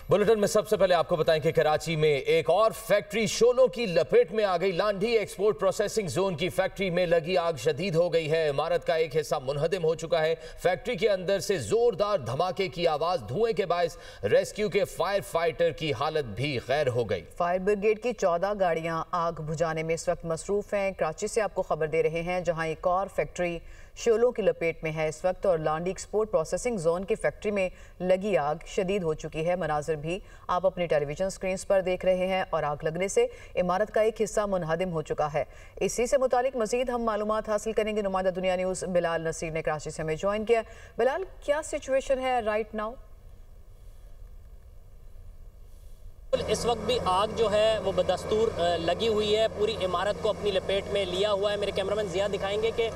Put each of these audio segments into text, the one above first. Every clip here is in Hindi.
बुलेटिन में सबसे पहले आपको बताएं कि कराची में एक और फैक्ट्री शोलों की लपेट में आ गई। लांडी एक्सपोर्ट प्रोसेसिंग जोन की फैक्ट्री में लगी आग शदीद हो गई है। इमारत का एक हिस्सा मुनहदम हो चुका है। फैक्ट्री के अंदर से जोरदार धमाके की आवाज, धुएं के बायस रेस्क्यू के फायर फाइटर की हालत भी गैर हो गई। फायर ब्रिगेड की 14 गाड़ियां आग बुझाने में इस वक्त मसरूफ हैं। कराची से आपको खबर दे रहे हैं जहां एक और फैक्ट्री शोलों की लपेट में है इस वक्त, और लांडी एक्सपोर्ट प्रोसेसिंग जोन की फैक्ट्री में लगी आग शदीद हो चुकी है। मनाजिर भी आप अपनी टेलीविजन स्क्रीन पर देख रहे हैं और आग लगने से इमारत का एक हिस्सा मुनहदम हो चुका है। इसी से मुतालिक मजीद हम मालूमात हासिल करेंगे। नुमाइंदा दुनिया न्यूज़ बिलाल नसीर ने कराची से हमें ज्वाइन किया। बिलाल, क्या सिचुएशन है राइट नाउ? इस वक्त भी आग जो है वो बदस्तूर लगी हुई है, पूरी इमारत को अपनी लपेट में लिया हुआ है। मेरे कैमरामैन ज़िया दिखाएंगे कि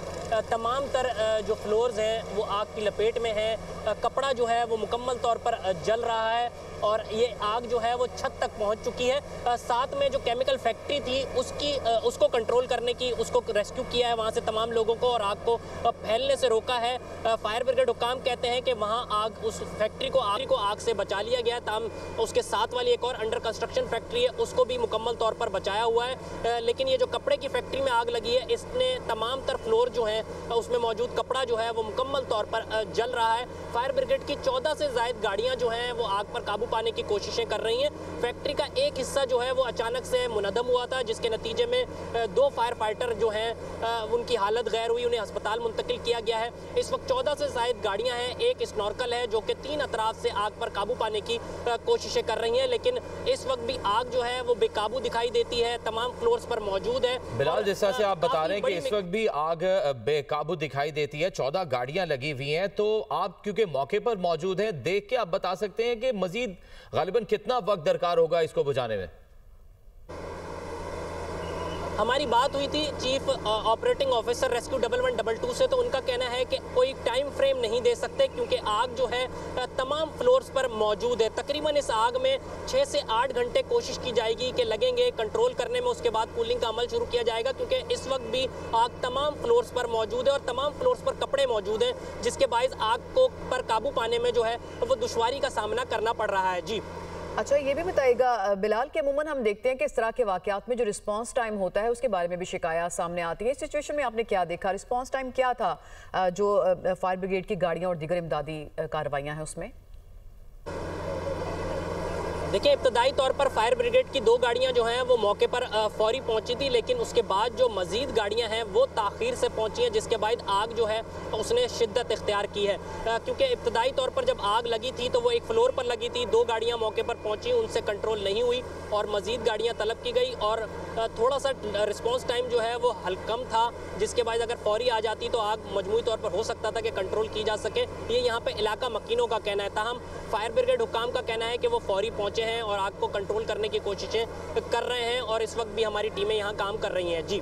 तमाम तर जो फ्लोर्स हैं वो आग की लपेट में है। कपड़ा जो है वो मुकम्मल तौर पर जल रहा है और ये आग जो है वो छत तक पहुंच चुकी है। साथ में जो केमिकल फैक्ट्री थी उसको कंट्रोल करने की, उसको रेस्क्यू किया है वहाँ से तमाम लोगों को और आग को फैलने से रोका है। फायर ब्रिगेड हुक्काम कहते हैं कि वहाँ आग, उस फैक्ट्री को आग से बचा लिया गया। ताम उसके साथ वाली एक और अंडर कंस्ट्रक्शन फैक्ट्री है, उसको भी मुकम्मल तौर पर बचाया हुआ है। लेकिन ये जो कपड़े की फैक्ट्री में आग लगी है, इसने तमाम तर फ्लोर जो है उसमें मौजूद कपड़ा जो है वो मुकम्मल तौर पर जल रहा है। फायर ब्रिगेड की 14 से ज़ायद गाड़ियां जो हैं वो आग पर काबू पाने की कोशिशें कर रही हैं। फैक्ट्री का एक हिस्सा जो है वो अचानक से मुनहदम हुआ था, जिसके नतीजे में 2 फायर फाइटर जो हैं उनकी हालत गैर हुई, उन्हें अस्पताल मुंतकिल किया गया है। इस वक्त 14 से ज़ायद गाड़ियाँ हैं, एक स्नॉर्कल है जो कि 3 अतराफ से आग पर काबू पाने की कोशिशें कर रही हैं। लेकिन इस वक्त भी आग जो है वो बेकाबू दिखाई देती है, तमाम फ्लोर्स पर मौजूद है। बिलाल, जैसा से आप बता रहे हैं कि इस वक्त भी आग बेकाबू दिखाई देती है, 14 गाड़ियां लगी हुई हैं, तो आप क्योंकि मौके पर मौजूद हैं, देख के आप बता सकते हैं कि मजीद गालिबन कितना वक्त दरकार होगा इसको बुझाने में? हमारी बात हुई थी चीफ ऑपरेटिंग ऑफिसर रेस्क्यू 1112 से, तो उनका कहना है कि कोई टाइम फ्रेम नहीं दे सकते क्योंकि आग जो है तमाम फ्लोर्स पर मौजूद है। तकरीबन इस आग में 6 से 8 घंटे कोशिश की जाएगी कि लगेंगे कंट्रोल करने में, उसके बाद कूलिंग का अमल शुरू किया जाएगा क्योंकि इस वक्त भी आग तमाम फ्लोर्स पर मौजूद है और तमाम फ्लोर्स पर कपड़े मौजूद हैं, जिसके बायस आग को पर काबू पाने में जो है वो दुश्वारी का सामना करना पड़ रहा है। जी अच्छा, ये भी बताइएगा बिलाल कि अमूमन हम देखते हैं कि इस तरह के वाकयात में जो रिस्पांस टाइम होता है उसके बारे में भी शिकायत सामने आती है। इस सिचुएशन में आपने क्या देखा? रिस्पांस टाइम क्या था जो फायर ब्रिगेड की गाड़ियां और दीगर इमदादी कार्रवाइयां हैं उसमें? देखिए, इब्तदाई तौर पर फायर ब्रिगेड की 2 गाड़ियां जो हैं वो मौके पर फौरी पहुंची थी, लेकिन उसके बाद जो मजीद गाड़ियां हैं वो ताख़ीर से पहुंची हैं, जिसके बाद आग जो है उसने शिद्दत इख्तियार की है। क्योंकि इब्तदाई तौर पर जब आग लगी थी तो वो एक फ्लोर पर लगी थी, 2 गाड़ियां मौके पर पहुंची, उनसे कंट्रोल नहीं हुई और मजीद गाड़ियाँ तलब की गई और थोड़ा सा रिस्पॉन्स टाइम जो है वो कम था, जिसके बाद अगर फौरी आ जाती तो आग मजमूई तौर पर हो सकता था कि कंट्रोल की जा सके। ये यहाँ पे इलाका मकीनों का कहना है। ताहम फायर ब्रिगेड हुक्काम का कहना है कि वो फौरी पहुँचे हैं और आग को कंट्रोल करने की कोशिशें कर रहे हैं और इस वक्त भी हमारी टीमें यहाँ काम कर रही हैं। जी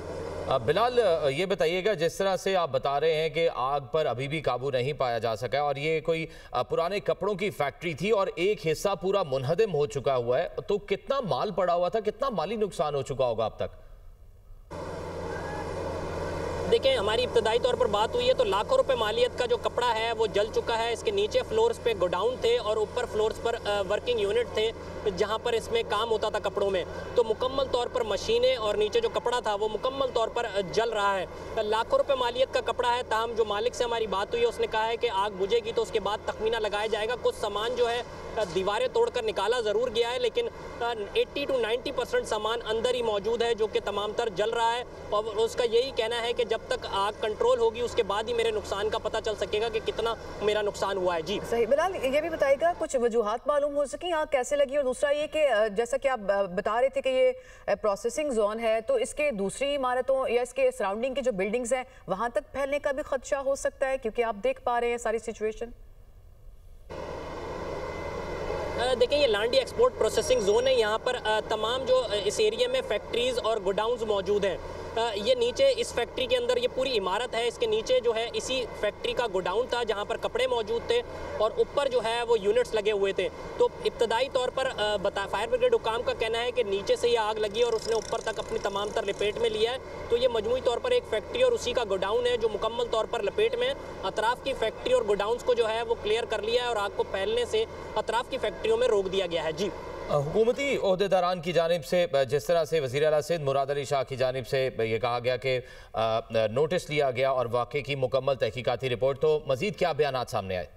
बिलाल, ये बताइएगा, जिस तरह से आप बता रहे हैं कि आग पर अभी भी काबू नहीं पाया जा सका और ये कोई पुराने कपड़ों की फैक्ट्री थी और एक हिस्सा पूरा मुनहदम हो चुका हुआ है, तो कितना माल पड़ा हुआ था, कितना माली नुकसान हो चुका होगा अब तक? देखें, हमारी इब्तदाई तौर पर बात हुई है तो लाखों रुपए मालियत का जो कपड़ा है वो जल चुका है। इसके नीचे फ्लोर्स पे गोडाउन थे और ऊपर फ्लोर्स पर वर्किंग यूनिट थे जहां पर इसमें काम होता था कपड़ों में, तो मुकम्मल तौर पर मशीनें और नीचे जो कपड़ा था वो मुकम्मल तौर पर जल रहा है। लाखों रुपए मालियत का कपड़ा है। ताहम जो मालिक से हमारी बात हुई है उसने कहा है कि आग बुझेगी तो उसके बाद तखमीना लगाया जाएगा। कुछ सामान जो है दीवारें तोड़कर निकाला ज़रूर गया है, लेकिन 80 to 90% सामान अंदर ही मौजूद है जो कि तमाम तर जल रहा है और उसका यही कहना है कि जब तक आग कंट्रोल होगी उसके बाद ही मेरे नुकसान का पता चल सकेगा कि कितना मेरा नुकसान हुआ है। जी सही। बिलाल, ये भी बताइएगा कुछ वजूहात मालूम हो सकी आग कैसे लगी, और दूसरा ये कि जैसा कि आप बता रहे थे कि ये प्रोसेसिंग जोन है तो इसके दूसरी इमारतों या इसके सराउंडिंग की जो बिल्डिंग्स हैं वहाँ तक फैलने का भी खदशा हो सकता है, क्योंकि आप देख पा रहे हैं सारी सिचुएशन? देखिए, ये लांडी एक्सपोर्ट प्रोसेसिंग जोन है। यहाँ पर तमाम जो इस एरिया में फैक्ट्रीज़ और गोडाउन्स मौजूद हैं, ये नीचे इस फैक्ट्री के अंदर ये पूरी इमारत है, इसके नीचे जो है इसी फैक्ट्री का गोडाउन था जहाँ पर कपड़े मौजूद थे और ऊपर जो है वो यूनिट्स लगे हुए थे। तो इब्तदाई तौर पर फायर ब्रिगेड हुकाम का कहना है कि नीचे से ये आग लगी और उसने ऊपर तक अपनी तमाम तर लपेट में लिया है। तो ये मजमूई तौर पर एक फैक्ट्री और उसी का गोडाउन है जो मुकम्मल तौर पर लपेट में। अतराफ की फैक्ट्री और गोडाउंस को जो है वो क्लियर कर लिया है और आग को फैलने से अतराफ की फैक्ट्रियों में रोक दिया गया है। जी, हुकूमती ओहदेदारान की जानिब से जिस तरह से वज़ीर आला सिंध मुराद अली शाह की जानिब से ये कहा गया कि नोटिस लिया गया और वाक़े की मुकम्मल तहकीकाती रिपोर्ट, तो मज़ीद क्या बयानात सामने आए?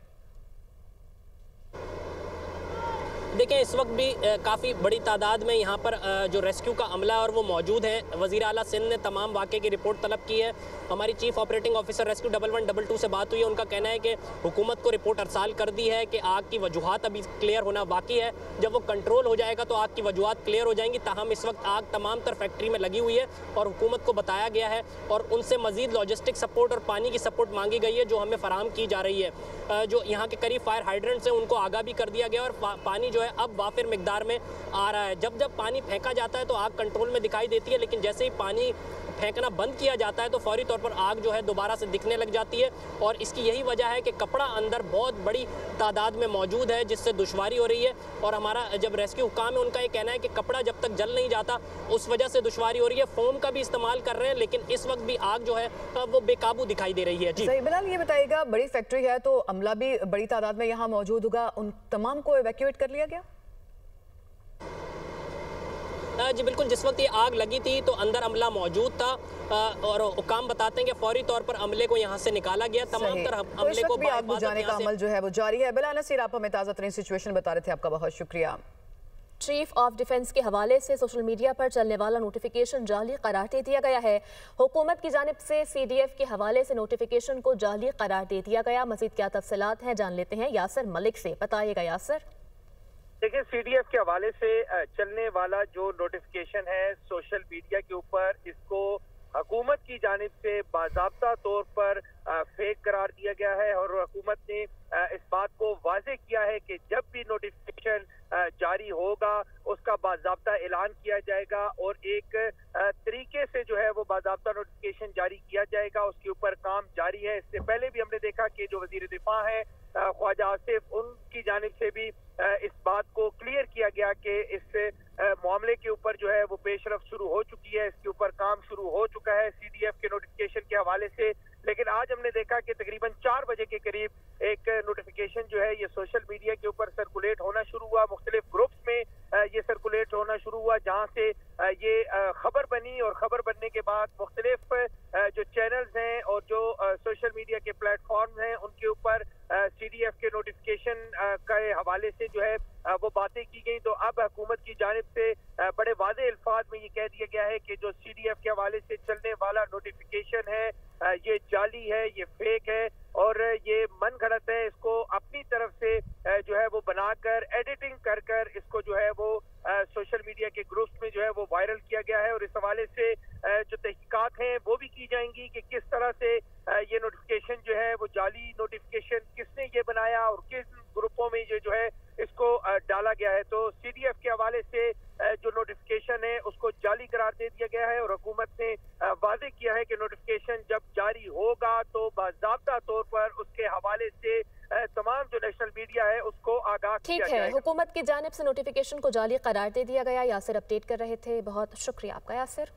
देखें, इस वक्त भी काफ़ी बड़ी तादाद में यहाँ पर जो रेस्क्यू का अमला है और वो मौजूद है। वज़ीर आला सिंध ने तमाम वाक़े की रिपोर्ट तलब की है। हमारी चीफ ऑपरेटिंग ऑफिसर रेस्क्यू 1122 से बात हुई है। उनका कहना है कि हुकूमत को रिपोर्ट अरसाल कर दी है कि आग की वजूहात अभी क्लियर होना बाकी है। जब वो कंट्रोल हो जाएगा तो आग की वजूहात क्लियर हो जाएंगी। ताहम इस वक्त आग तमाम तर फैक्ट्री में लगी हुई है और हुकूमत को बताया गया है और उनसे मज़ीद लॉजिस्टिक सपोर्ट और पानी की सपोर्ट मांगी गई है जो हमें फराहम की जा रही है। जो यहाँ के करीब फायर हाइड्रेंट्स हैं उनको आगाह भी कर दिया गया और पानी जो है अब वाफिर मिकदार में आ रहा है। जब जब पानी फेंका जाता है तो आग कंट्रोल में दिखाई देती है, लेकिन जैसे ही पानी फेंकना बंद किया जाता है तो फौरी तौर पर आग जो है दोबारा से दिखने लग जाती है। और इसकी यही वजह है कि कपड़ा अंदर बहुत बड़ी तादाद में मौजूद है जिससे दुश्वारी हो रही है। और हमारा जब रेस्क्यू हुकाम है उनका ये कहना है कि कपड़ा जब तक जल नहीं जाता उस वजह से दुश्वारी हो रही है। फोम का भी इस्तेमाल कर रहे हैं, लेकिन इस वक्त भी आग जो है वो बेकाबू दिखाई दे रही है। जी बिलाल, ये बताइएगा, बड़ी फैक्ट्री है तो अमला भी बड़ी तादाद में यहाँ मौजूद होगा, उन तमाम को इवैक्यूएट कर लिया गया? जी बिल्कुल, जिस वक्त ये आग लगी थी तो अंदर अमला मौजूद था और हुकाम बताते हैं कि फौरी तौर पर अमले को यहाँ से निकाला गया। तमाम तरह अमले को आग बुझाने का अमल जो है वो जारी है। बिलाल नसीर, आप हमें ताज़ा तरीन सिचुएशन बता रहे थे, आपका बहुत शुक्रिया। चीफ ऑफ डिफेंस के हवाले से सोशल मीडिया पर चलने वाला नोटिफिकेशन जाली करार दे दिया गया है। हुकूमत की जानिब से CDF के हवाले से नोटिफिकेशन को जाली करार दे दिया गया। मज़ीद क्या तफसीलात हैं जान लेते हैं यासर मलिक से। बताइएगा यासर। देखिए, CDF के हवाले से चलने वाला जो नोटिफिकेशन है सोशल मीडिया के ऊपर, इसको हुकूमत की जानिब से बाज़ाब्ता तौर पर फेक करार दिया गया है और हुकूमत ने इस बात को वाज़ेह किया है कि जब भी नोटिफिकेशन जारी होगा उसका बाज़ाब्ता ऐलान किया जाएगा और एक तरीके से जो है वो बाज़ाब्ता नोटिफिकेशन जारी किया जाएगा। उसके ऊपर काम जारी है। इससे पहले भी हमने देखा कि जो वज़ीर दिफा है ख्वाजा आसिफ, उनकी जानिब से भी इस बात को क्लियर किया गया कि इस मामले के ऊपर जो है वो पेशरफ शुरू हो चुकी है, इसके ऊपर काम शुरू हो चुका है CDF के नोटिफिकेशन के हवाले से। लेकिन आज हमने देखा कि तकरीबन 4 बजे के करीब एक नोटिफिकेशन जो है ये सोशल मीडिया के ऊपर सर्कुलेट होना शुरू हुआ, मुख्तलिफ ग्रुप्स में ये सर्कुलेट होना शुरू हुआ, जहाँ से ये खबर बनी और खबर बनने के बाद मुख्तलिफ जो चैनल्स हैं और जो सोशल मीडिया के प्लेटफॉर्म हैं उनके ऊपर CDF के नोटिफिकेशन के हवाले से जो है वो बातें की गई। तो अब हुकूमत की जानिब से बड़े वाज़ेह अल्फाज में ये कह दिया गया है कि जो CDF के हवाले से चलने वाला नोटिफिकेशन है ये जाली है, ये फेक है और ये मन गलत है। इसको अपनी तरफ से जो है वो बनाकर एडिटिंग कर कर इसको जो है वो सोशल मीडिया के ग्रुप्स में जो है वो वायरल किया गया है और इस हवाले से जो तहकीकात हैं वो भी की जाएंगी कि किस तरह से ये नोटिफिकेशन जो है वो जाली नोटिफिकेशन किसने ये बनाया और किस ग्रुपों में ये जो है इसको डाला गया है। तो CDF के हवाले से जो नोटिफिकेशन है उसको जाली करार दे दिया गया है और हुकूमत ने वाज़ेह किया है कि नोटिफिकेशन जब जारी होगा तो बाज़ाब्ता तौर पर उसके हवाले से तमाम जो नेशनल मीडिया है उसको आगाह किया जाएगा। ठीक है, हुकूमत की जानिब से नोटिफिकेशन को जाली करार दे दिया गया। यासिर अपडेट कर रहे थे, बहुत शुक्रिया आपका यासिर।